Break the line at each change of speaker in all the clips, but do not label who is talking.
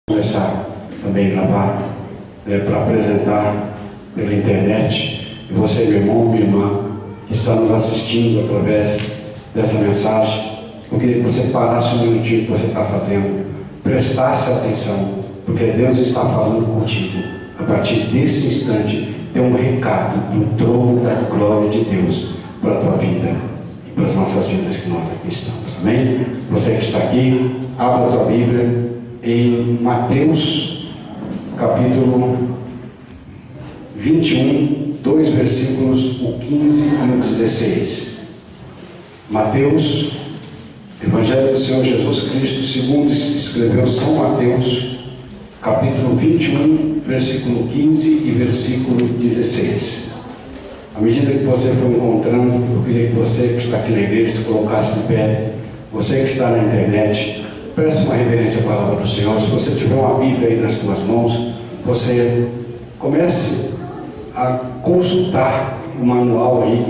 começar também a gravar, para apresentar pela internet. E você, meu irmão, minha irmã, que está nos assistindo através dessa mensagem, eu queria que você parasse um minutinho que você está fazendo, prestasse atenção, porque Deus está falando contigo. A partir desse instante, tem um recado do trono da glória de Deus para a tua vida e para as nossas vidas que nós aqui estamos. Amém? Você que está aqui, abra a tua Bíblia em Mateus, capítulo 21, 2 versículos, o 15 e o 16. Mateus, Evangelho do Senhor Jesus Cristo, segundo escreveu São Mateus, capítulo 21, versículo 15 e versículo 16. À medida que você for encontrando, eu queria que você que está aqui na igreja se colocasse de pé. Você que está na internet, preste uma reverência à palavra do Senhor. Se você tiver uma Bíblia aí nas suas mãos, você comece a consultar o manual aí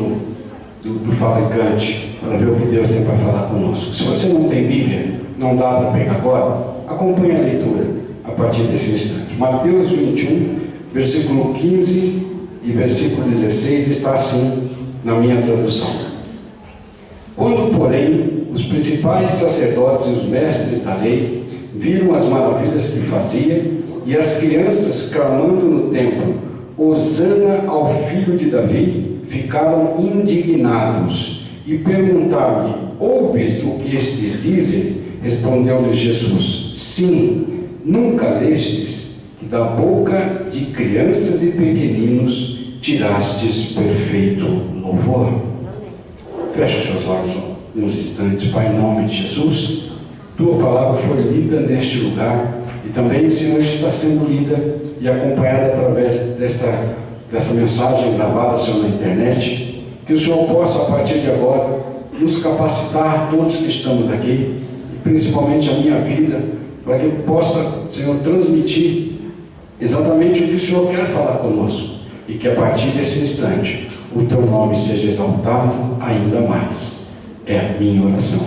do fabricante, para ver o que Deus tem para falar conosco. Se você não tem Bíblia, não dá para pegar agora, acompanhe a leitura a partir desse instante. Mateus 21, versículo 15 e versículo 16 está assim na minha tradução. Quando, porém, os principais sacerdotes e os mestres da lei viram as maravilhas que fazia e as crianças clamando no templo, Hosana ao filho de Davi, ficaram indignados e perguntaram-lhe: ouves o que estes dizem? Respondeu-lhes Jesus: sim, nunca lestes que da boca de crianças e pequeninos tirastes perfeito louvor. Feche seus olhos uns instantes. Pai, em nome de Jesus, tua palavra foi lida neste lugar e também, Senhor, está sendo lida e acompanhada através dessa mensagem gravada, Senhor, na internet. Que o Senhor possa, a partir de agora, nos capacitar, todos que estamos aqui, e principalmente a minha vida, para que eu possa, Senhor, transmitir exatamente o que o Senhor quer falar conosco, e que a partir desse instante o teu nome seja exaltado ainda mais. É a minha oração,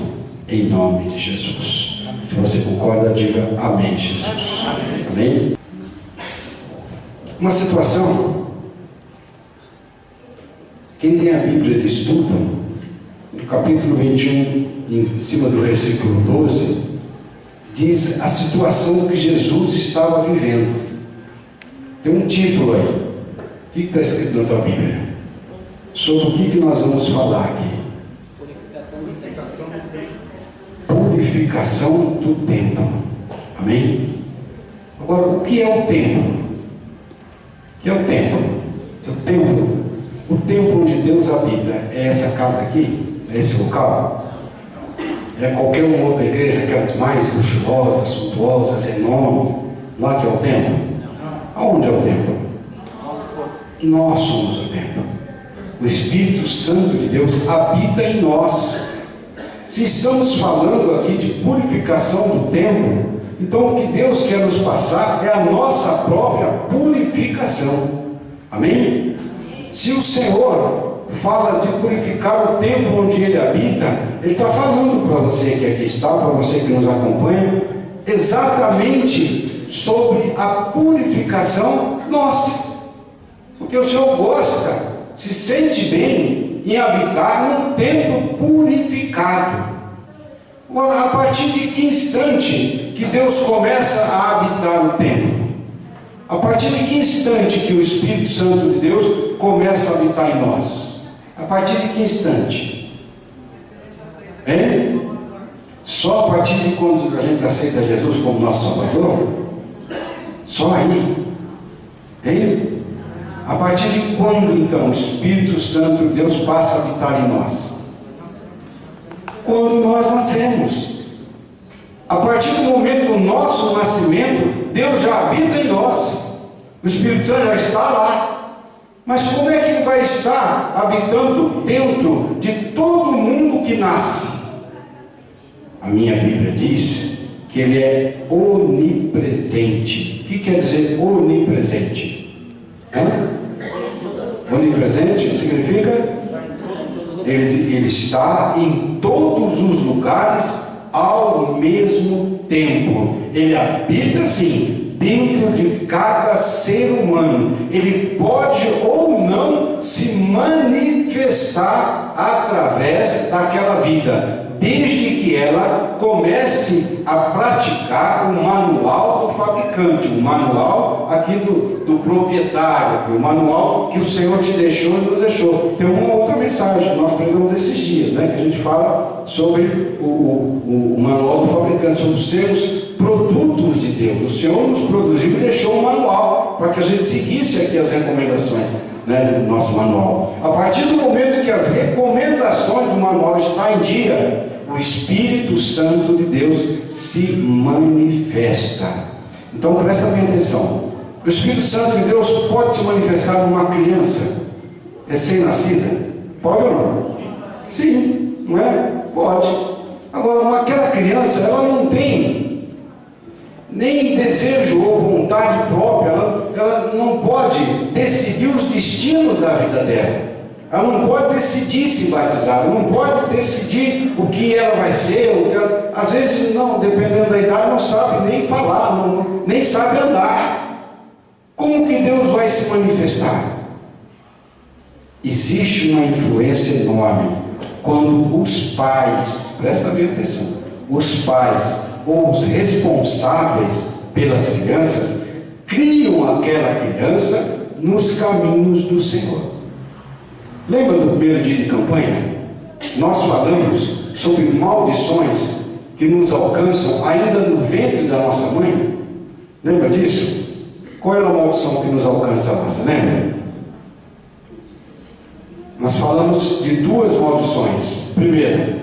em nome de Jesus. Se você concorda, diga amém, Jesus. Amém? Uma situação, quem tem a Bíblia de estudo, no capítulo 21, em cima do versículo 12, diz a situação que Jesus estava vivendo. Tem um título aí. O que está escrito na tua Bíblia? Sobre o que nós vamos falar aqui? Purificação do templo. Amém? Agora, o que é o templo? O que é o templo? O templo onde Deus habita é essa casa aqui? É esse local? É qualquer uma outra igreja, aquelas mais luxuosas, suntuosas, enormes, lá que é o templo? Aonde é o templo? Nós somos o templo. O Espírito Santo de Deus habita em nós. Se estamos falando aqui de purificação do templo, então o que Deus quer nos passar é a nossa própria purificação. Amém? Se o Senhor fala de purificar o templo onde Ele habita, Ele está falando para você que aqui está, para você que nos acompanha, exatamente sobre a purificação nossa. Porque o Senhor gosta, se sente bem em habitar num templo purificado. Agora, a partir de que instante que Deus começa a habitar no templo? A partir de que instante que o Espírito Santo de Deus começa a habitar em nós? A partir de que instante? Hein? Só a partir de quando a gente aceita Jesus como nosso Salvador? Só aí? Hein? A partir de quando, então, o Espírito Santo de Deus passa a habitar em nós? Quando nós nascemos. A partir do momento do nosso nascimento, Deus já habita em nós. O Espírito Santo já está lá. Mas como é que Ele vai estar habitando dentro de todo mundo que nasce? A minha Bíblia diz que Ele é onipresente. O que quer dizer onipresente? Onipresente significa ele está em todos os lugares ao mesmo templo. Ele habita sim dentro de cada ser humano. Ele pode ou não se manifestar através daquela vida, desde que ela comece a praticar o manual do fabricante, o manual aqui do proprietário, o manual que o Senhor te deixou e nos deixou. Tem uma outra mensagem que nós pregamos esses dias, né, que a gente fala sobre o manual do fabricante, sobre sermos produtos de Deus. O Senhor nos produziu e deixou um manual para que a gente seguisse aqui as recomendações, né, do nosso manual. A partir do momento que as recomendações do manual estão em dia, o Espírito Santo de Deus se manifesta. Então presta bem atenção. O Espírito Santo de Deus pode se manifestar numa criança recém-nascida? Pode ou não? Sim, não é? Pode. Agora, aquela criança, ela não tem nem desejo ou vontade própria, ela não pode decidir os destinos da vida dela. Ela não pode decidir se batizar, ela não pode decidir o que ela vai ser. Às vezes, não, dependendo da idade, não sabe nem falar, nem sabe andar. Como que Deus vai se manifestar? Existe uma influência enorme quando os pais, presta bem atenção, os pais ou os responsáveis pelas crianças criam aquela criança nos caminhos do Senhor. Lembra do primeiro dia de campanha? Nós falamos sobre maldições que nos alcançam ainda no ventre da nossa mãe. Lembra disso? Qual era a maldição que nos alcança lá? Você lembra? Nós falamos de duas maldições. Primeiro,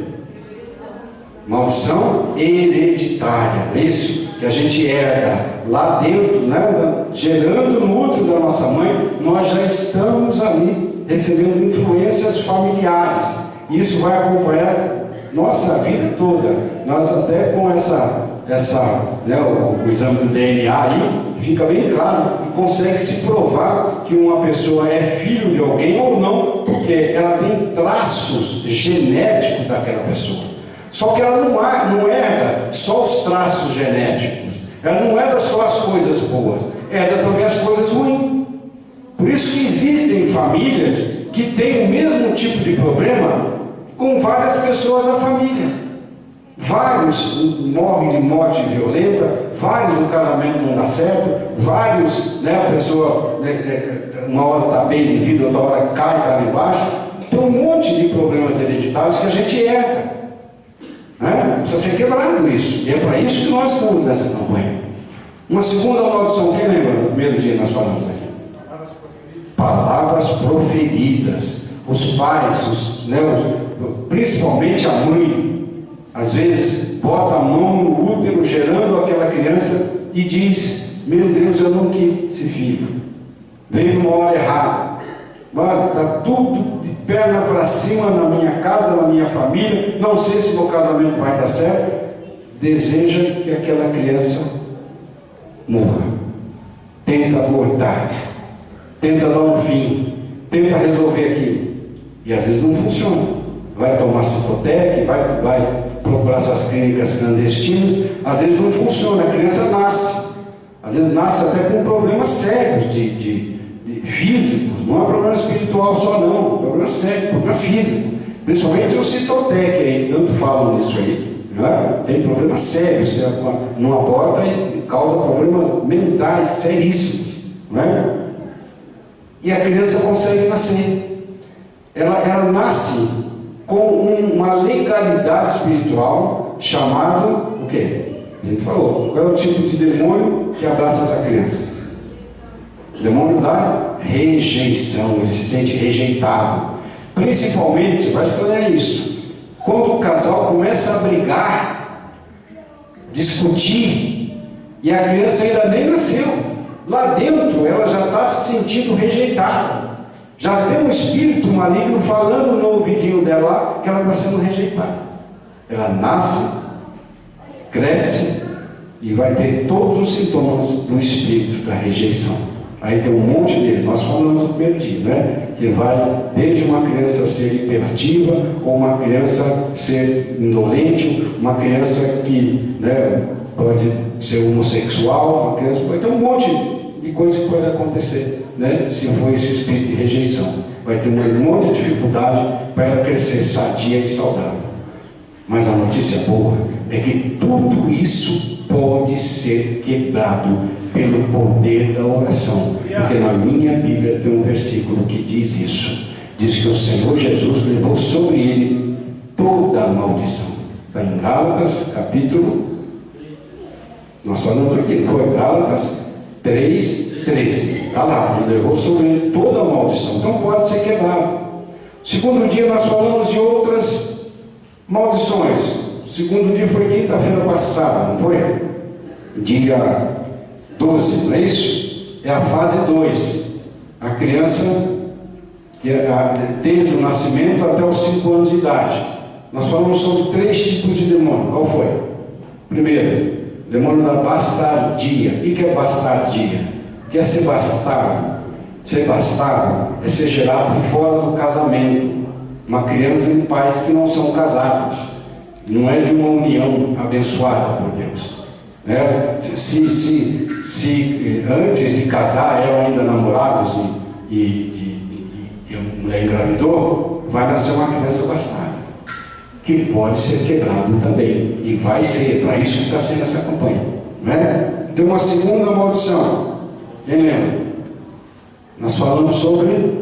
maldição hereditária, é isso? Que a gente herda lá dentro, né? Gerando no útero da nossa mãe, nós já estamos ali recebendo influências familiares. E isso vai acompanhar nossa vida toda. Nós até com né, o exame do DNA aí, fica bem claro, e consegue se provar que uma pessoa é filho de alguém ou não, porque ela tem traços genéticos daquela pessoa. Só que ela não herda só os traços genéticos, ela não herda só as coisas boas, herda também as coisas ruins. Por isso que existem famílias que têm o mesmo tipo de problema com várias pessoas da família. Vários morrem de morte violenta, vários no casamento não dá certo, vários, né, a pessoa, uma hora está bem de vida, outra hora cai, está lá embaixo. Tem um monte de problemas hereditários que a gente herda, né? Precisa ser quebrado isso, e é para isso que nós estamos nessa campanha. Uma segunda maldição, quem lembra? No primeiro dia nós falamos aqui. Palavras proferidas. Os pais, principalmente a mãe, às vezes bota a mão no útero, gerando aquela criança e diz: meu Deus, eu não quis esse filho, veio numa hora errada, está tudo de perna para cima na minha casa, na minha família, não sei se o meu casamento vai dar certo. Deseja que aquela criança morra, tenta abortar, tenta dar um fim, tenta resolver aquilo, e às vezes não funciona. Vai tomar Citotec, vai procurar essas clínicas clandestinas, às vezes não funciona, a criança nasce, às vezes nasce até com problemas sérios de físicos, não é problema espiritual só não, é problema sério, problema físico, principalmente o Citotec aí, que tanto falam nisso aí, né? Tem problemas sérios, você não aborta e causa problemas mentais seríssimos, né? E a criança consegue nascer, ela nasce com uma legalidade espiritual chamado o quê? A gente falou, qual é o tipo de demônio que abraça essa criança? O demônio da rejeição, ele se sente rejeitado. Principalmente, você vai estudar isso, quando o casal começa a brigar, discutir, e a criança ainda nem nasceu, lá dentro ela já está se sentindo rejeitada. Já tem um espírito maligno falando no ouvidinho dela que ela está sendo rejeitada. Ela nasce, cresce e vai ter todos os sintomas do espírito da rejeição. Aí tem um monte dele, nós falamos no primeiro dia, né? Que vai desde uma criança ser hiperativa, ou uma criança ser indolente, uma criança que, né, pode ser homossexual, uma criança pode ter um monte de coisas que pode acontecer, né? Se for esse espírito de rejeição. Vai ter um monte de dificuldade para ela crescer sadia e saudável. Mas a notícia boa é que tudo isso pode ser quebrado pelo poder da oração. Porque na minha Bíblia tem um versículo que diz isso. Diz que o Senhor Jesus levou sobre ele toda a maldição. Está em Gálatas, capítulo... Nós falamos aqui, foi Gálatas 3:13. Está lá, ele levou sobre ele toda a maldição. Então pode ser quebrado. Segundo dia nós falamos de outras maldições. O segundo dia foi quinta-feira passada, não foi? Dia 12, não é isso? É a fase 2. A criança, desde o nascimento até os 5 anos de idade. Nós falamos sobre 3 tipos de demônio. Qual foi? Primeiro, demônio da bastardia. O que é bastardia? O que é ser bastardo? Ser bastardo é ser gerado fora do casamento. Uma criança em pais que não são casados. Não é de uma união abençoada por Deus. Se antes de casar eram ainda namorados e a mulher engravidou, vai nascer uma criança bastarda, que pode ser quebrado também, e vai ser, para isso que está sendo essa campanha, né? Tem uma segunda maldição, quem lembra? Nós falamos sobre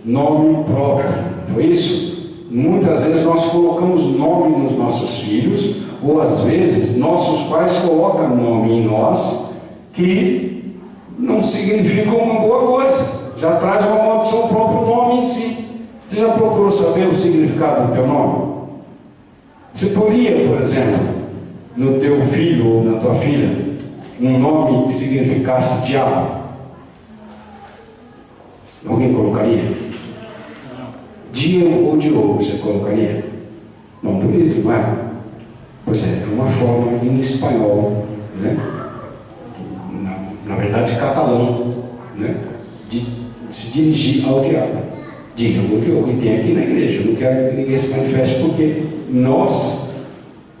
nome próprio, foi isso? Muitas vezes nós colocamos nome nos nossos filhos, ou às vezes nossos pais colocam nome em nós, que não significam uma boa coisa, já traz uma maldição o próprio nome em si. Você já procurou saber o significado do teu nome? Você poria, por exemplo, no teu filho ou na tua filha, um nome que significasse diabo? Alguém colocaria? Diego ou Diogo, você colocaria? Não, bonito, não é? Pois é uma forma em espanhol, né? Na verdade catalão, né? De se dirigir ao diabo. Diego ou Diogo, e tem aqui na igreja. Eu não quero que ninguém se manifeste, porque nós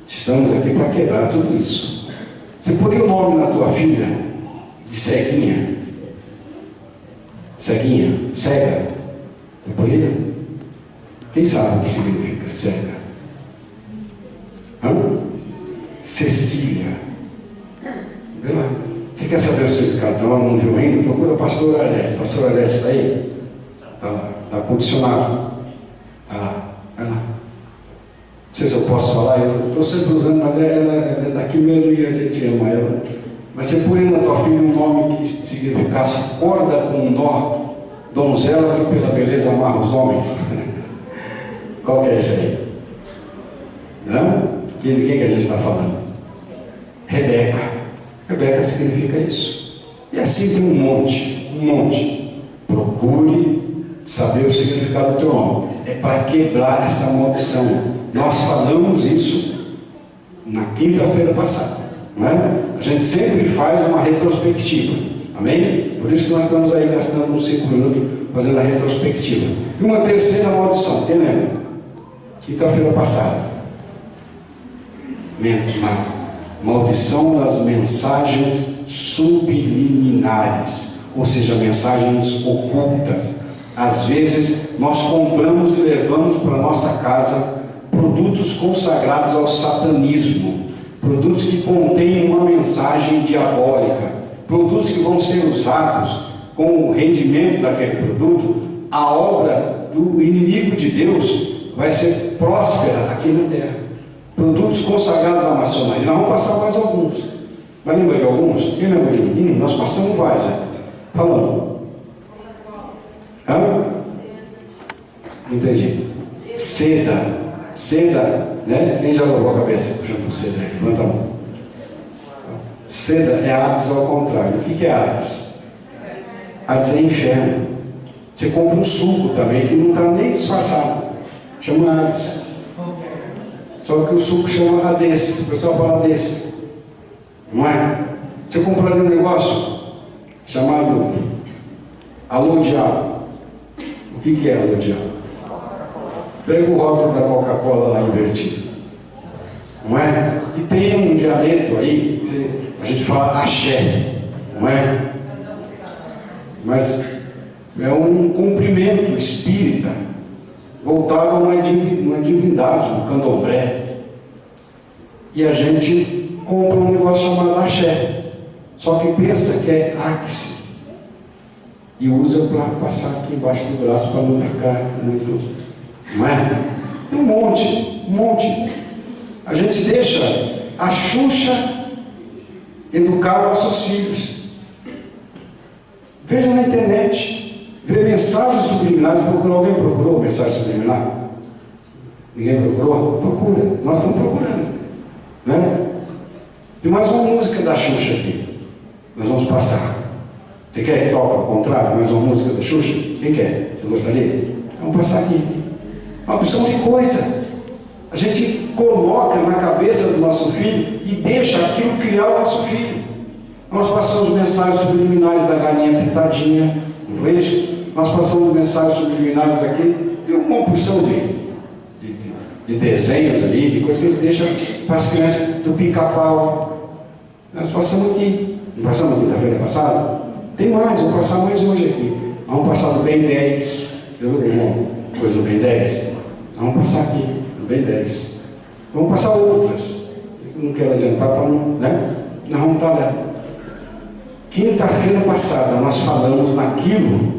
estamos aqui para quebrar tudo isso. Você poria o nome na tua filha de ceguinha? Ceguinha? Cega? Você poria? Quem sabe o que significa cega? Cecília. Vê lá. Você quer saber o significado? Não viu ainda? Procura a pastora Arlete. Pastora Arlete está aí? Está lá. Está com o dicionário. Está lá. Vai lá. Não sei se eu posso falar. Eu estou sempre usando, mas ela é daqui mesmo e a gente ama ela. Mas você põe na tua filha um nome que significasse corda com nó, donzela que pela beleza amarra os homens. Qual que é esse aí? Não? De quem que a gente está falando? Rebeca. Rebeca significa isso. E assim tem um monte. Procure saber o significado do teu nome. É para quebrar essa maldição. Nós falamos isso na quinta-feira passada, não é? A gente sempre faz uma retrospectiva. Amém? Por isso que nós estamos aí gastando uns 5 minutos fazendo a retrospectiva. E uma terceira maldição, quem lembra? Quinta-feira passada. Maldição das mensagens subliminares, ou seja, mensagens ocultas. Às vezes nós compramos e levamos para nossa casa produtos consagrados ao satanismo, produtos que contêm uma mensagem diabólica, produtos que vão ser usados com o rendimento daquele produto. A obra do inimigo de Deus vai ser próspera aqui na terra. Produtos consagrados à maçonaria. Nós vamos passar mais alguns. Mas lembra de alguns? Quem lembra de um? Nós passamos vários, né? Falando. Não entendi. Seda. Seda, né? Quem já lavou a cabeça puxando por seda? Levanta a mão. Seda é Hades ao contrário. O que é Hades? Hades é inferno. Você compra um suco também que não está nem disfarçado. Chama Hades. Só que o suco chama Hades. O pessoal fala Hades. Não é? Você compraria um negócio chamado Alô Diabo. O que é Alô Diabo? Pega o rótulo da Coca-Cola lá invertido. Não é? E tem um dialeto aí, a gente fala axé, não é? Mas é um cumprimento espírita voltado a uma divindade, um candomblé. E a gente compra um negócio chamado axé. Só que pensa que é axe. E usa para passar aqui embaixo do braço para não ficar muito. Não é? Tem um monte. A gente deixa a Xuxa educar nossos filhos. Veja na internet, vê mensagens subliminares. Alguém procurou mensagem subliminar? Ninguém procurou? Procura, nós estamos procurando, né? Tem mais uma música da Xuxa aqui, nós vamos passar. Você quer que toque ao contrário, mais uma música da Xuxa? Quem quer? Você gostaria? Vamos passar aqui. Uma opção de coisa. A gente coloca na cabeça do nosso filho e deixa aquilo criar o nosso filho. Nós passamos mensagens subliminares da galinha pintadinha, não foi isso? Nós passamos mensagens subliminares aqui, de uma opção de desenhos ali, de coisas que a gente deixa para as crianças, do pica-pau. Nós passamos aqui. Não passamos aqui da vez passada? Tem mais, vamos passar mais hoje aqui. Vamos passar do Ben 10. Viu alguma coisa do Ben 10? Vamos passar aqui, do Ben 10. Vamos passar outras. Eu não quero adiantar para não, né? Nós vamos estar lá. Quinta-feira passada nós falamos naquilo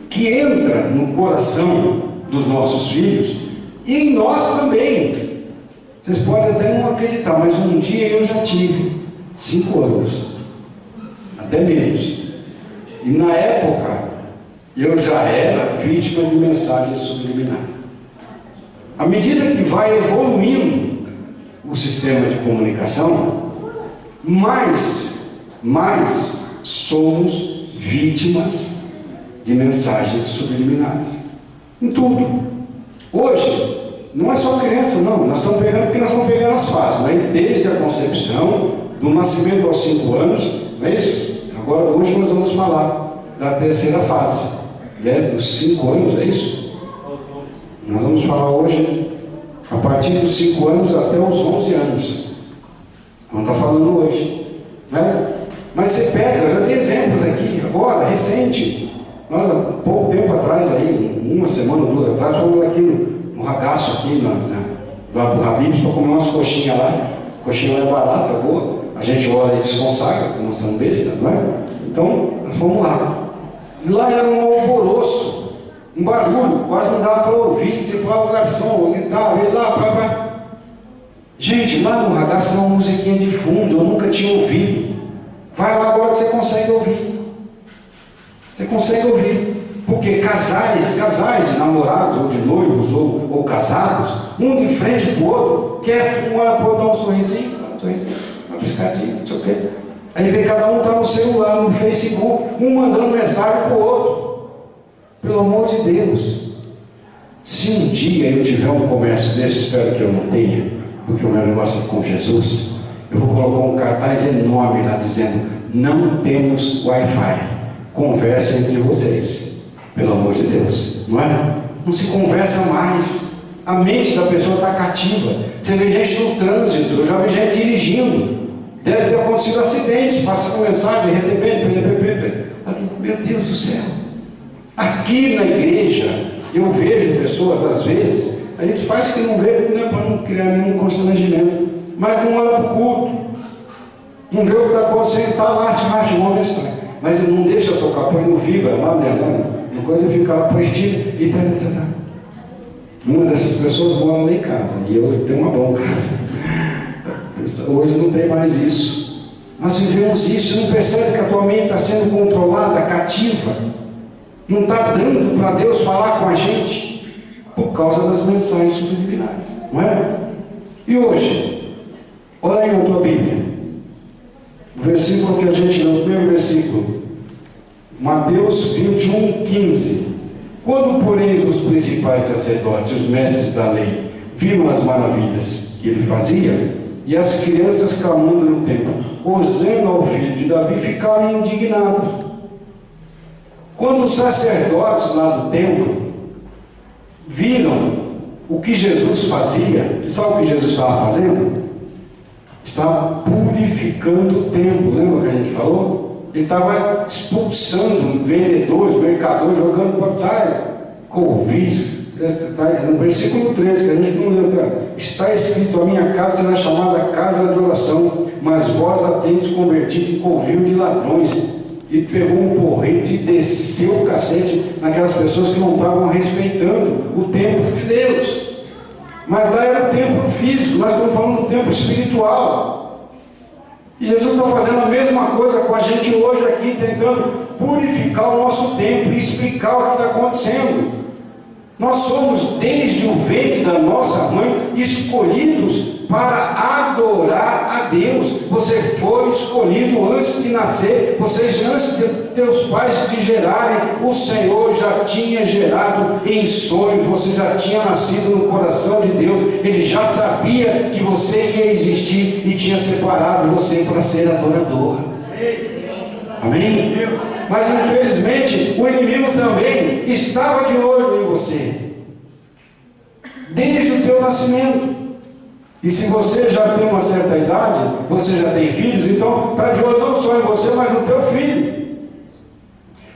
que entra no coração dos nossos filhos e em nós também. Vocês podem até não acreditar, mas um dia eu já tive 5 anos, até menos. E na época eu já era vítima de mensagem subliminar. À medida que vai evoluindo o sistema de comunicação, mais somos vítimas de mensagens subliminares. Em tudo. Hoje, não é só criança, não. Nós estamos pegando porque nós estamos pegando as fases, né? Desde a concepção, do nascimento aos 5 anos, não é isso? Agora, hoje nós vamos falar da terceira fase, né? Dos 5 anos, é isso? Nós vamos falar hoje a partir dos 5 anos até os 11 anos. Vamos estar falando hoje, né? Mas você pega, eu já dei exemplos aqui, agora, recente. Nós, há pouco tempo atrás, aí, uma semana ou 2 atrás, fomos aqui no ragaço, aqui do Habib's, para comer umas coxinhas lá. Coxinha lá é barata, é boa. A gente ora e desconsagra, porque nós somos besta, não é? Então, nós fomos lá. E lá era um alvoroço, um barulho, quase não dava para ouvir. Você falava, o garçom, ele lá, Gente, lá no ragaço tem uma musiquinha de fundo, eu nunca tinha ouvido. Vai lá agora que você consegue ouvir. Você consegue ouvir. Porque casais de namorados, ou de noivos, ou casados, um de frente para o outro, quieto, um olha para o outro, dá um sorrisinho, uma piscadinha, não sei o quê. Aí vê cada um está no celular, no Facebook, um mandando mensagem para o outro. Pelo amor de Deus. Se um dia eu tiver um comércio desse, espero que eu não tenha, porque o meu negócio é com Jesus, eu vou colocar um cartaz enorme lá dizendo: não temos Wi-Fi, conversa entre vocês, pelo amor de Deus, não é? Não se conversa mais, a mente da pessoa está cativa. Você vê gente no trânsito, eu já vi gente dirigindo, deve ter acontecido acidentes, passando mensagem, recebendo, meu Deus do céu. Aqui na igreja eu vejo pessoas, às vezes, a gente faz que não vê, não é para não criar nenhum constrangimento, mas não olha para o culto, não vê o que está acontecendo, está lá, uma mensagem, mas ele não deixa tocar, põe no vibra, lá lembrando, uma coisa é ficar lá positivo e tá. Uma dessas pessoas mora lá em casa, e eu tenho uma boa casa. Hoje não tem mais isso. Nós vivemos isso, não percebe que a tua mente está sendo controlada, cativa, não está dando para Deus falar com a gente, por causa das mensagens subliminares, não é? E hoje, olha aí na tua Bíblia, o versículo que a gente leu, o primeiro versículo, Mateus 21:15. Quando, porém, os principais sacerdotes, os mestres da lei, viram as maravilhas que ele fazia, e as crianças clamando no templo, Hosana ao filho de Davi, ficaram indignados. Quando os sacerdotes lá do templo viram o que Jesus fazia, sabe o que Jesus estava fazendo? estava purificando o templo. Lembra que a gente falou? Ele estava expulsando vendedores, mercadores, jogando para trás, Covid. No versículo 13, que a gente não lembra, está escrito: a minha casa será chamada casa de oração, mas vós a tendes convertido em covil de ladrões. E pegou um porrete e desceu o cacete naquelas pessoas que não estavam respeitando o templo de Deus. Mas lá era o templo físico, nós estamos falando do templo espiritual. E Jesus está fazendo a mesma coisa com a gente hoje aqui, tentando purificar o nosso templo e explicar o que está acontecendo. Nós somos, desde o ventre da nossa mãe, escolhidos para adorar a Deus. Você foi escolhido antes de nascer. Vocês, antes de teus pais te gerarem, o Senhor já tinha gerado em sonhos. Você já tinha nascido no coração de Deus. Ele já sabia que você ia existir e tinha separado você para ser adorador. Amém? Mas infelizmente o inimigo também estava de olho em você desde o teu nascimento. E se você já tem uma certa idade, você já tem filhos, então está de olho não só em você, mas no teu filho.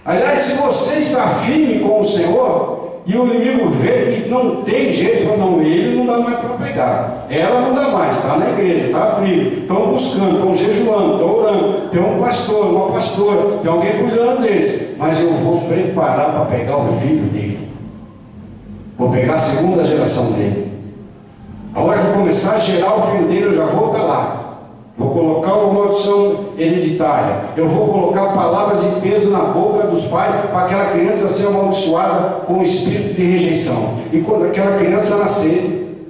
Aliás, se você está firme com o Senhor e o inimigo vê que não tem jeito, ou não, ele não dá mais para pegar, ela não dá mais, está na igreja, está firme, estão buscando, estão jejuando, estão orando, tem um pastor, uma pastora, tem alguém cuidando deles, mas eu vou preparar para pegar o filho dele, vou pegar a segunda geração dele. A hora que começar a gerar o filho dele, eu já vou estar lá. Vou colocar uma maldição hereditária. Eu vou colocar palavras de peso na boca dos pais para aquela criança ser amaldiçoada com o espírito de rejeição. E quando aquela criança nascer,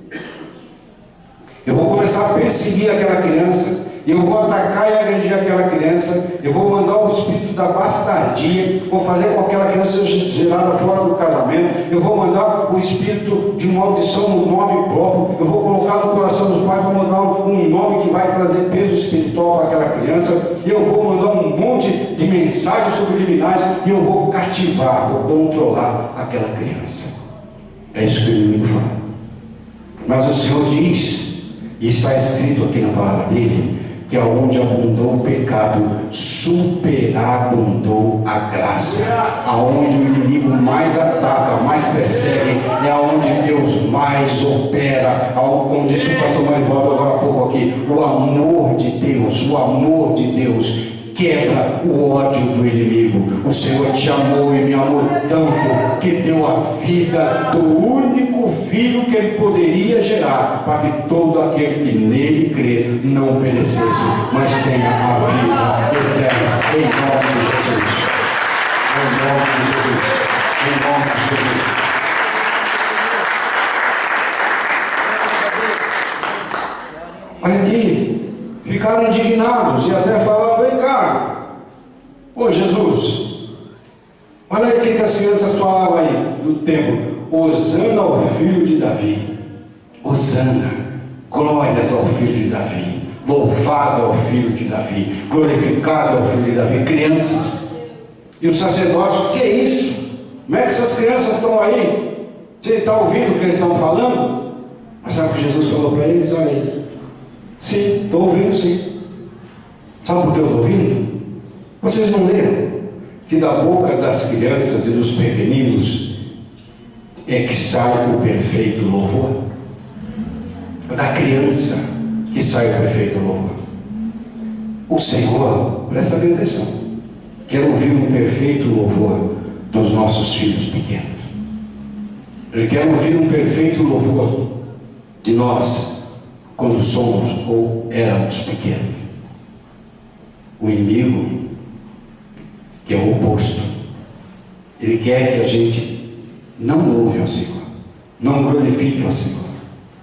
eu vou começar a perseguir aquela criança. Eu vou atacar e agredir aquela criança. Eu vou mandar o espírito da bastardia. Vou fazer com que aquela criança seja gerada fora do casamento. Eu vou mandar o espírito de maldição no nome próprio. Eu vou colocar no coração dos pais para mandar um nome que vai trazer peso espiritual para aquela criança. Eu vou mandar um monte de mensagens subliminares e eu vou cativar, vou controlar aquela criança. É isso que o inimigo fala. Mas o Senhor diz, e está escrito aqui na palavra dele, que aonde abundou o pecado, superabundou a graça. Aonde o inimigo mais ataca, mais persegue, é aonde Deus mais opera. Como disse o pastor Marivaldo agora há pouco aqui, o amor de Deus quebra o ódio do inimigo. O Senhor te amou e me amou tanto que deu a vida do único filho que ele poderia gerar, para que todo aquele que nele crê não perecesse, mas tenha a vida eterna. Em nome de Jesus. Em nome de Jesus. Em nome de Jesus. Olha aqui, ficaram indignados e até falaram: vem cá, ô Jesus, olha aí o que as crianças falavam aí do templo: Hosana ao filho de Davi, Hosana, glórias ao filho de Davi, louvado ao filho de Davi, glorificado ao filho de Davi. Crianças, e o sacerdote: o que é isso? Como é que essas crianças estão aí? Você está ouvindo o que eles estão falando? Mas sabe o que Jesus falou para eles? Olha aí, sim, estou ouvindo sim. Sabe por que eu estou ouvindo? Vocês não leram que da boca das crianças e dos pequeninos é que sai o perfeito louvor? Da criança que sai o perfeito louvor. O Senhor, presta bem atenção, quer ouvir um perfeito louvor dos nossos filhos pequenos. Ele quer ouvir um perfeito louvor de nós quando somos ou éramos pequenos. O inimigo, que é o oposto, ele quer que a gente não louve ao Senhor, não glorifique ao Senhor,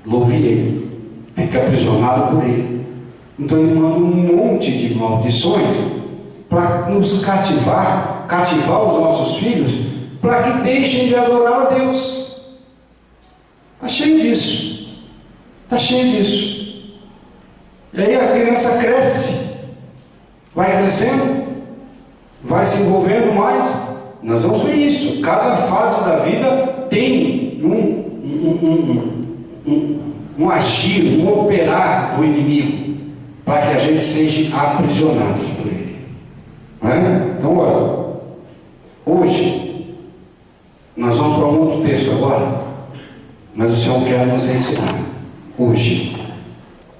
louve Ele, fique aprisionado por Ele. Então ele manda um monte de maldições para nos cativar os nossos filhos, para que deixem de adorar a Deus. Está cheio disso, está cheio disso. E aí a criança cresce, vai crescendo, vai se envolvendo mais. Nós vamos ver isso. Cada fase da vida tem um agir, um operar do inimigo. para que a gente seja aprisionado por ele. Não é? Então, olha, hoje, nós vamos para um outro texto agora, mas o Senhor quer nos ensinar, hoje,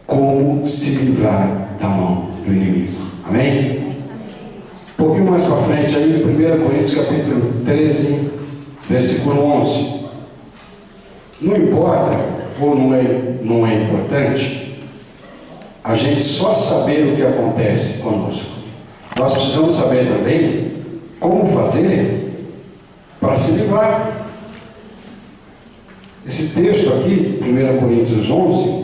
como se livrar da mão do inimigo. Amém? Um pouquinho mais para frente aí, 1 Coríntios capítulo 13, versículo 11. Não importa, ou não é importante, a gente só saber o que acontece conosco. Nós precisamos saber também como fazer para se livrar. Esse texto aqui, 1 Coríntios 11,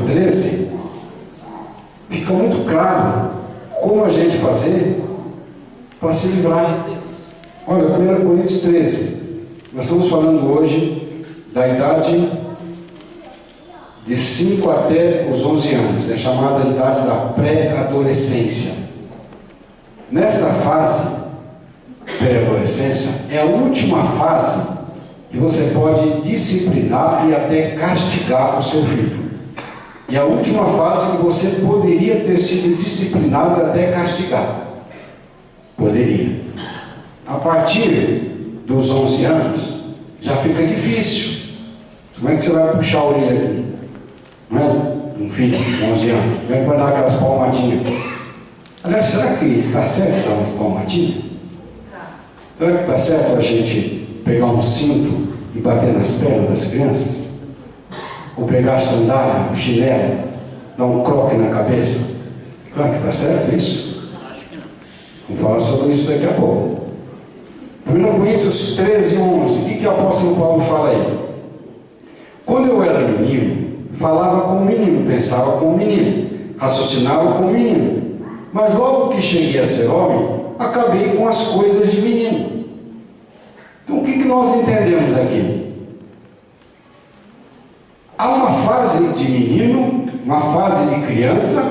13, fica muito claro como a gente fazer para se livrar. Olha, 1 Coríntios 13, nós estamos falando hoje da idade de 5 até os 11 anos, é chamada de idade da pré-adolescência. Nesta fase, pré-adolescência, é a última fase que você pode disciplinar e até castigar o seu filho. E a última fase que você poderia ter sido disciplinado e até castigar. Poderia. A partir dos 11 anos, já fica difícil. Como é que você vai puxar a orelha aqui? Não é? Um filho de 11 anos. Como é que vai dar aquelas palmadinhas? Aliás, será que está certo dar umas palmadinhas? Será que está certo a gente pegar um cinto e bater nas pernas das crianças? Ou pegar a sandália, o chinelo, dar um croque na cabeça? Será que está certo isso? Vamos falar sobre isso daqui a pouco. 1 Coríntios 13, 11. O que o apóstolo Paulo fala aí? Quando eu era menino, falava como menino, pensava como menino, raciocinava como menino. Mas logo que cheguei a ser homem, acabei com as coisas de menino. Então o que nós entendemos aqui? Há uma fase de menino, uma fase de criança,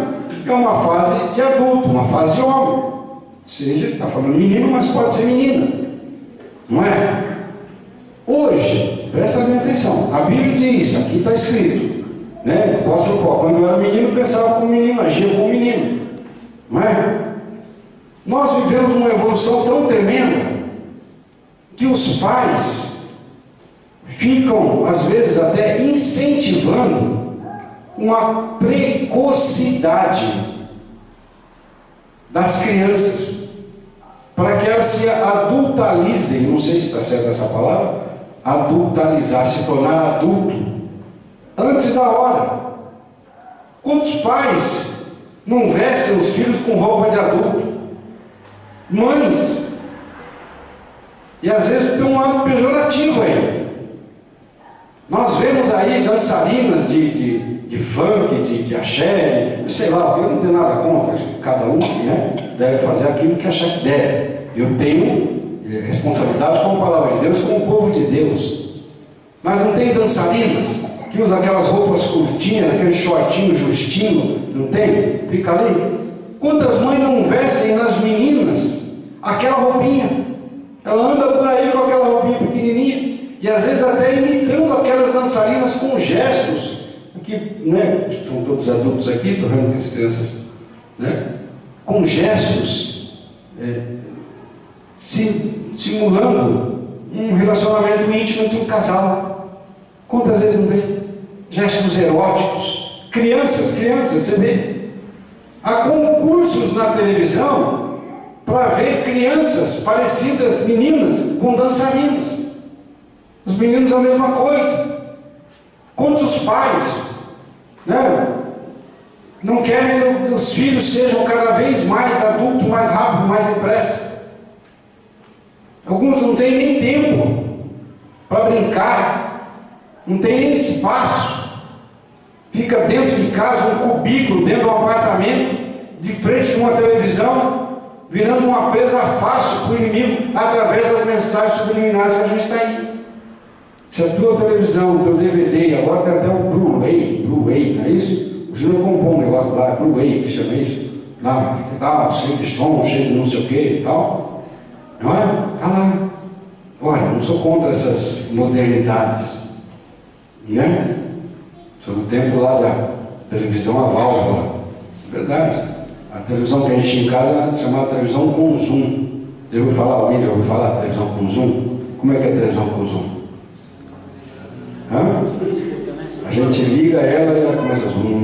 e uma fase de adulto, uma fase de homem. Ou seja, está falando menino, mas pode ser menina. Não é? Hoje, presta bem atenção, a Bíblia diz, aqui está escrito, né? Apóstolo Paulo, quando eu era menino, pensava como menino, agia como menino. Não é? Nós vivemos uma evolução tão tremenda que os pais ficam, às vezes, até incentivando uma precocidade das crianças, para que elas se adultalizem, não sei se está certa essa palavra, adultalizar, se tornar adulto, antes da hora. Quantos pais não vestem os filhos com roupa de adulto? Mães. E às vezes tem um lado pejorativo aí. Nós vemos aí dançarinas de funk, de axé, sei lá, eu não tenho nada contra, cada um, né, deve fazer aquilo que achar que deve. Eu tenho responsabilidade com a palavra de Deus, com o povo de Deus. Mas não tem dançarinas que usam aquelas roupas curtinhas, aquele shortinho justinho, não tem? Fica ali. Quantas mães não vestem nas meninas aquela roupinha? Ela anda por aí com aquela roupinha pequenininha, e às vezes até imitando aquelas dançarinas com gestos, que, né, são todos adultos aqui, estou vendo que as crianças, né, com gestos, simulando um relacionamento íntimo entre um casal. Quantas vezes não vê? Gestos eróticos, crianças, você vê. Há concursos na televisão para ver crianças parecidas, meninas, com dançarinas. Os meninos a mesma coisa. Quantos pais, né, não querem que os filhos sejam cada vez mais adultos, mais rápido, mais depressa? Alguns não têm nem tempo para brincar, não tem nem espaço. Fica dentro de casa, um cubículo, dentro de um apartamento, de frente de uma televisão, virando uma presa fácil para o inimigo, através das mensagens subliminares que a gente está aí. Se a tua televisão, o teu DVD, agora tem até o Blu-ray, não é isso? O Júnior comprou um negócio lá, Blu-ray, que chama isso, lá, cheio de som, cheio de não sei o que e tal, não é? Tá lá. Olha, não sou contra essas modernidades, né? Sou do tempo lá da televisão a válvula. Verdade. A televisão que a gente tinha em casa chamava televisão com zoom. Já ouviu falar? Alguém já ouviu falar televisão com zoom? Como é que é a televisão com zoom? Hã? A gente liga ela e ela começa a zoom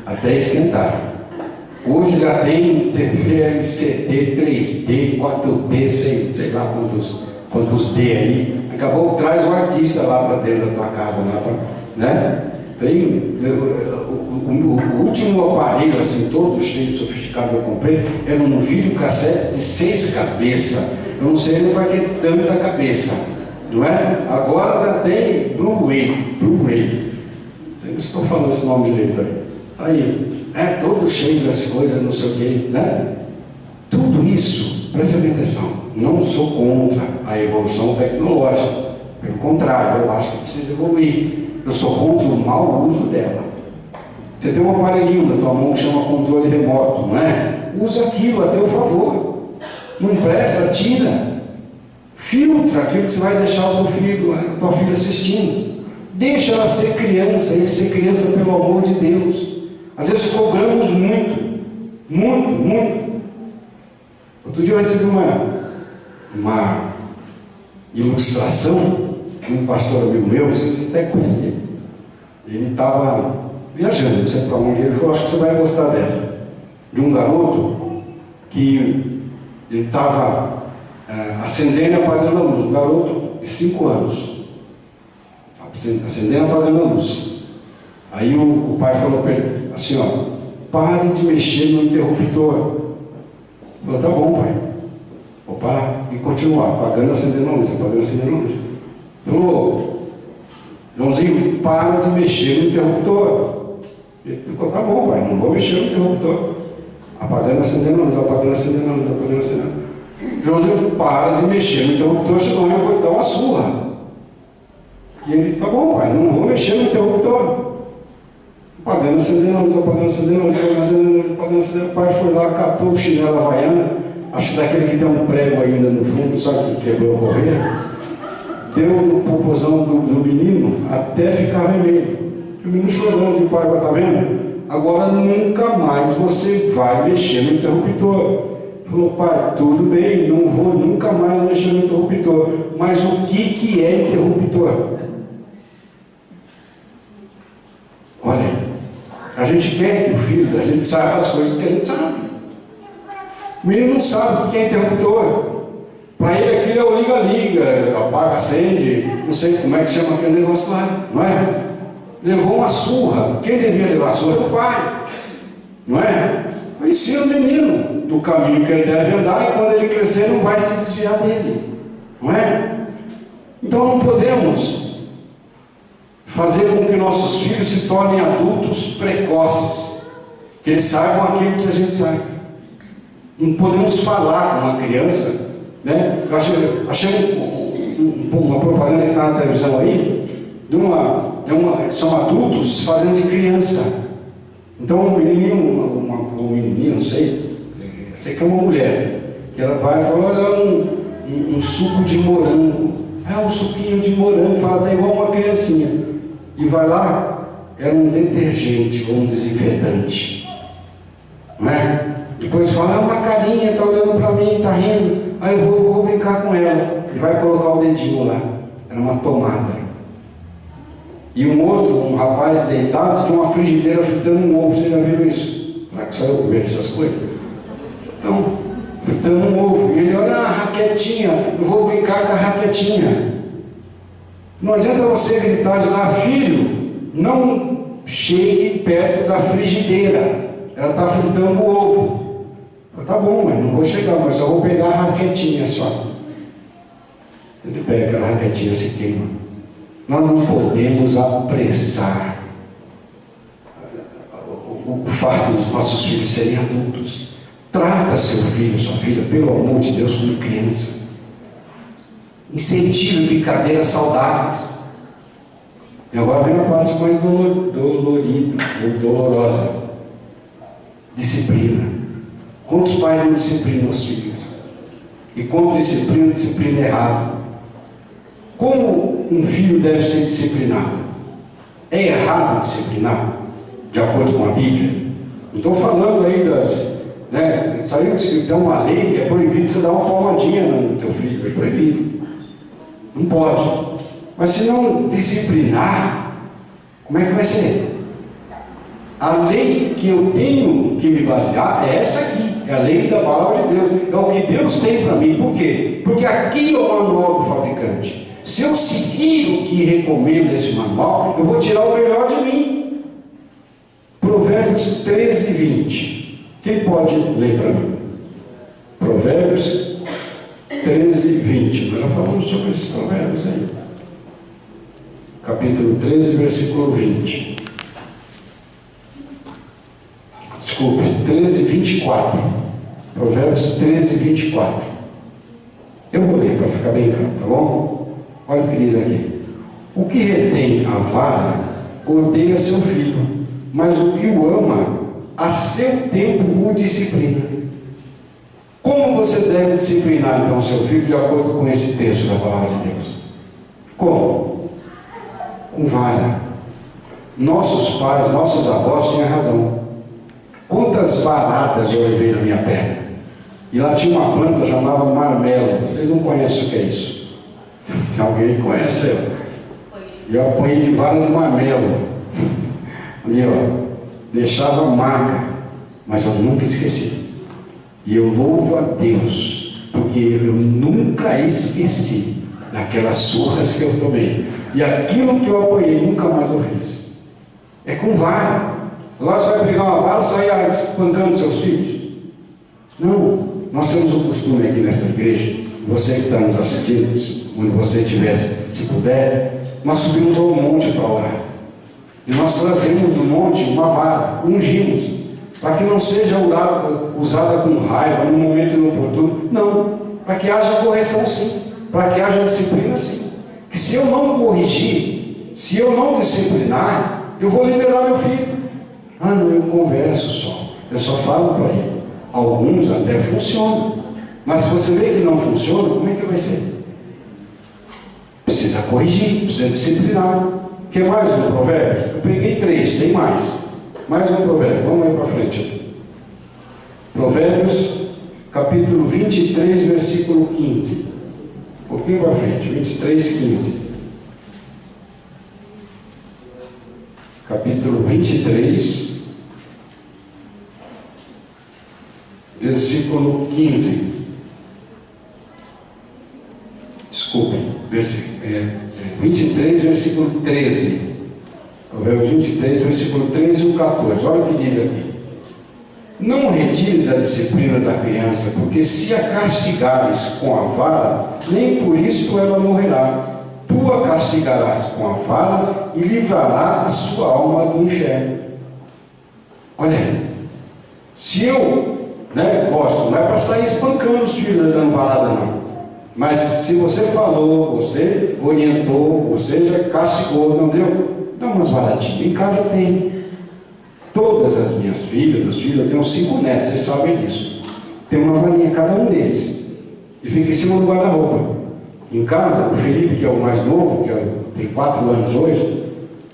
até esquentar. Hoje já tem TV LCD, 3D, 4D, sei lá quantos D aí. Acabou, traz um artista lá para dentro da tua casa, né? Tem, o último aparelho, assim, todo cheio, sofisticado que eu comprei, era um videocassete de 6 cabeças. Eu não sei onde vai ter tanta cabeça, não é? Agora já tem Blu-ray. Não sei se estou falando esse nome direito aí. Está aí. É todo cheio das coisas, não sei o que, né? Tudo isso, preste atenção, não sou contra a evolução tecnológica. Pelo contrário, eu acho que precisa evoluir. Eu sou contra o mau uso dela. Você tem um aparelhinho na tua mão que chama controle remoto, não é? Usa aquilo a teu favor. Não presta, tira. Filtra aquilo que você vai deixar o teu filho, a tua filha assistindo. Deixa ela ser criança, ele ser criança pelo amor de Deus. Às vezes cobramos muito. Outro dia eu recebi uma ilustração de um pastor amigo meu, vocês até conhecem. Ele estava viajando, não sei para onde, ele falou, acho que você vai gostar dessa. De um garoto que ele estava acendendo e apagando a luz, um garoto de 5 anos. Acendendo e apagando a luz. Aí o pai falou para ele, assim, ó, pare de mexer no interruptor. Ele falou, tá bom, pai. Vou parar e continuar, apagando, acendendo a luz, apagando, acendendo a luz. Ele falou, Joãozinho, para de mexer no interruptor. Ele falou, tá bom, pai, não vou mexer no interruptor. Apagando, acendendo a luz, apagando, acendendo a luz, apagando, acendendo a luz. Joãozinho, para de mexer no interruptor, senão eu vou te dar uma surra. E ele, tá bom, pai, não vou mexer no interruptor. Apagando, acendendo a luz, apagando, acendendo a luz, apagando, acendendo a luz, apagando, acendendo a luz. O pai foi lá, catou o chinelo havaiano, acho que daquele que tem um prego ainda no fundo, sabe que quebrou o correia. Deu no popozão do menino até ficar vermelho. O menino chorando, o pai, tá vendo? Agora nunca mais você vai mexer no interruptor. Falou, pai, tudo bem, não vou nunca mais mexer no interruptor. Mas o que é interruptor? Olha, a gente quer que o filho da gente saiba as coisas que a gente sabe. O menino não sabe o que é interruptor. Para ele aquilo é o liga-liga, apaga, acende, não sei como é que chama aquele negócio lá, não é? Levou uma surra. Quem devia levar a surra é o pai, não é? Ensina o menino do caminho que ele deve andar e quando ele crescer não vai se desviar dele, não é? Então não podemos fazer com que nossos filhos se tornem adultos precoces, que eles saibam aquilo que a gente sabe. Não podemos falar com uma criança, né? Eu achei uma propaganda que está na televisão aí, são adultos fazendo de criança. Então um menininho, uma menininha, não sei que é uma mulher, que ela vai e fala, olha um suco de morango, um suquinho de morango, fala, tá igual uma criancinha. E vai lá, era um detergente ou um desinfetante, não é? Depois fala, uma carinha, está olhando para mim, está rindo, aí eu vou brincar com ela, e vai colocar o dedinho lá, era uma tomada. E um rapaz deitado, tinha uma frigideira fritando um ovo, você já viu isso? Será que só eu vejo essas coisas? Então, fritando um ovo, e ele olha, a raquetinha, eu vou brincar com a raquetinha. Não adianta você gritar de lá, filho, não chegue perto da frigideira, ela está fritando o ovo. Tá bom, mas não vou chegar, mas só vou pegar a raquetinha só. Ele pega aquela raquetinha, se queima. Nós não podemos apressar o fato dos nossos filhos serem adultos. Trata seu filho, sua filha, pelo amor de Deus, como criança. Incentive brincadeiras saudáveis. E agora vem a parte mais dolorida, ou dolorosa. Disciplina. Quantos pais não disciplinam os filhos? E quando disciplina errado. Como um filho deve ser disciplinado? É errado disciplinar, de acordo com a Bíblia? Não estou falando aí saiu de uma lei que é proibido você dar uma palmadinha no teu filho, é proibido. Não pode. Mas se não disciplinar, como é que vai ser? A lei que eu tenho que me basear é essa aqui, é a lei da palavra de Deus, é o que Deus tem para mim. Por quê? Porque aqui é o manual do fabricante. Se eu seguir o que recomenda esse manual, eu vou tirar o melhor de mim. Provérbios 13, 20. Quem pode ler para mim? Provérbios 13, 20. Nós já falamos sobre esses provérbios aí. Capítulo 13, versículo 20. Desculpe, 13, 24. Provérbios 13, 24. Eu vou ler para ficar bem claro, tá bom? Olha o que diz aqui. O que retém a vara odeia seu filho, mas o que o ama, a seu tempo o disciplina. Como você deve disciplinar então seu filho de acordo com esse texto da palavra de Deus? Como? Com vara. Nossos pais, nossos avós tinham razão. Quantas varadas eu levei na minha perna? E lá tinha uma planta chamada marmelo. Vocês não conhecem o que é isso? Tem alguém que conhece? E eu apanhei de vários marmelo. Ali, ó. Deixava marca, mas eu nunca esqueci. E eu louvo a Deus, porque eu nunca esqueci daquelas surras que eu tomei. E aquilo que eu apanhei, nunca mais eu fiz. É com vara. Agora você vai pegar uma vara e sair espancando seus filhos? Não. Nós temos um costume aqui nesta igreja, você que está nos assistindo, onde você estiver, se puder, nós subimos ao monte para orar. E nós trazemos do monte uma vara, ungimos, para que não seja usada com raiva, num momento inoportuno. Não, para que haja correção sim, para que haja disciplina sim. Que se eu não corrigir, se eu não disciplinar, eu vou liberar meu filho. Ah, não, eu converso só, eu só falo para ele. Alguns até funcionam, mas se você vê que não funciona, como é que vai ser? Precisa corrigir, precisa disciplinar. Quer mais um provérbio? Eu peguei 3, tem mais. Mais um provérbio, vamos aí para frente. Provérbios, capítulo 23, versículo 15. Um pouquinho para frente, 23, 15. Capítulo 23, versículo 15. Desculpem, 23, versículo 13. Provérbios 23, versículo 13 e 14. Olha o que diz aqui. Não retires a disciplina da criança, porque se a castigares com a vara, nem por isso ela morrerá. Tu a castigarás com a vara e livrará a sua alma do inferno. Olha aí. Se eu gosto, não é para sair espancando os filhos, dando parada não. Mas se você falou, você orientou, você já castigou, não deu? Dá umas varadinhas. Em casa tem. Todas as minhas filhas, meus filhos, eu tenho 5 netos, vocês sabem disso. Tem uma varinha cada um deles. E fica em cima do guarda-roupa. Em casa, o Felipe, que é o mais novo, tem 4 anos hoje,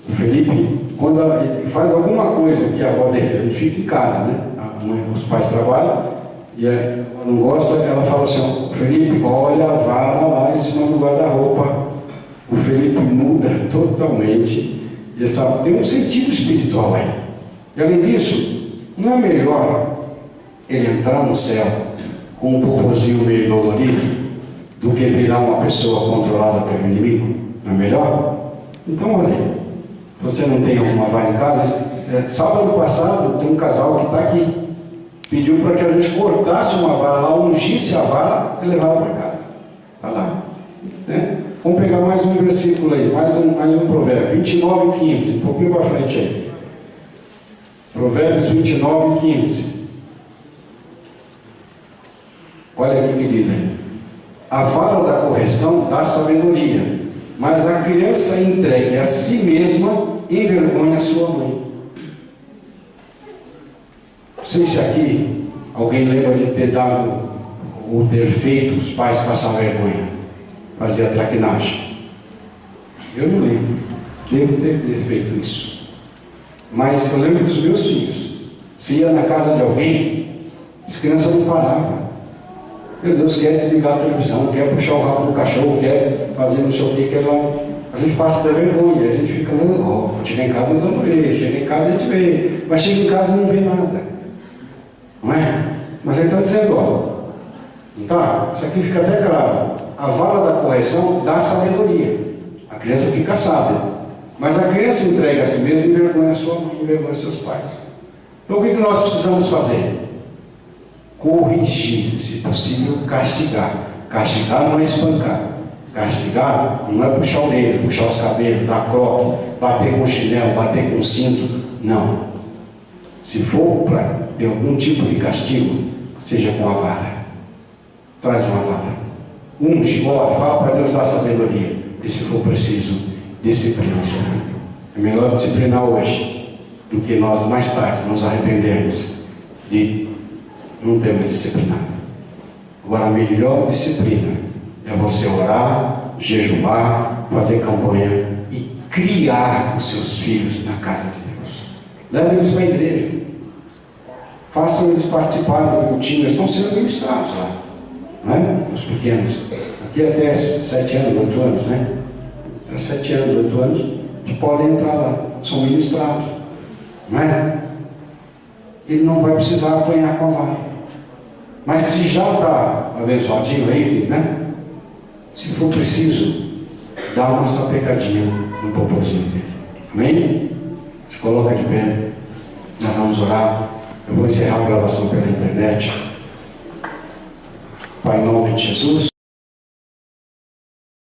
o Felipe, quando ele faz alguma coisa que a avó dele, ele fica em casa, né? Os pais trabalham, e ela não gosta, ela fala assim, ó, Felipe, olha a vara lá em cima do guarda-roupa. O Felipe muda totalmente, e sabe, tem um sentido espiritual aí. E além disso, não é melhor ele entrar no céu com um popozinho meio dolorido do que virar uma pessoa controlada pelo inimigo? Não é melhor? Então, olha aí, você não tem alguma vara em casa? Sábado passado, tem um casal que está aqui, pediu para que a gente cortasse uma vara lá, ungisse a vara e levava para casa. Está lá. Né? Vamos pegar mais um versículo aí, mais um provérbio, 29, 15, um pouquinho para frente aí. Provérbios 29, 15. Olha o que diz aí. A vara da correção dá sabedoria, mas a criança entregue a si mesma envergonha sua mãe. Não sei se aqui alguém lembra de ter dado ou ter feito os pais passar vergonha, fazer a traquinagem. Eu não lembro. Devo ter feito isso. Mas eu lembro dos meus filhos. Se ia na casa de alguém, as crianças não paravam. Meu Deus, quer desligar a televisão, quer puxar o rabo do cachorro, quer fazer não sei o que, quer lá. A gente passa até vergonha, a gente fica, não, chega em casa nós vamos ver, chega em casa a gente vê, mas chega em casa e não vê nada. Não é? Mas ele está dizendo, ó, tá, isso aqui fica até claro. A vara da correção dá sabedoria. A criança fica sábia. Mas a criança entrega a si mesma e envergonha a sua mãe, envergonha seus pais. Então o que nós precisamos fazer? Corrigir, se possível, castigar. Castigar não é espancar. Castigar não é puxar o dedo, puxar os cabelos, dar croque, bater com o chinelo, bater com o cinto. Não. Se for para ter algum tipo de castigo, seja com a vara. Traz uma vara. Unge, ora, fala para Deus dar sabedoria. E se for preciso, disciplina o seu filho. É melhor disciplinar hoje do que nós mais tarde nos arrependermos de não termos disciplinado. Agora, a melhor disciplina é você orar, jejuar, fazer campanha e criar os seus filhos na casa de Deus. Leve eles para a igreja. Façam eles participar do cultinho. Eles estão sendo ministrados lá, não é? Os pequenos. Aqui até 7 anos, 8 anos, né? Até 7 anos, 8 anos, que podem entrar lá. São ministrados, não é? Ele não vai precisar apanhar com a vara. Mas se já está abençoadinho aí, né? Se for preciso, dá uma sapecadinha no popozinho dele. Amém? Se coloca de pé. Nós vamos orar. Eu vou encerrar a gravação pela internet. Pai, em nome de Jesus.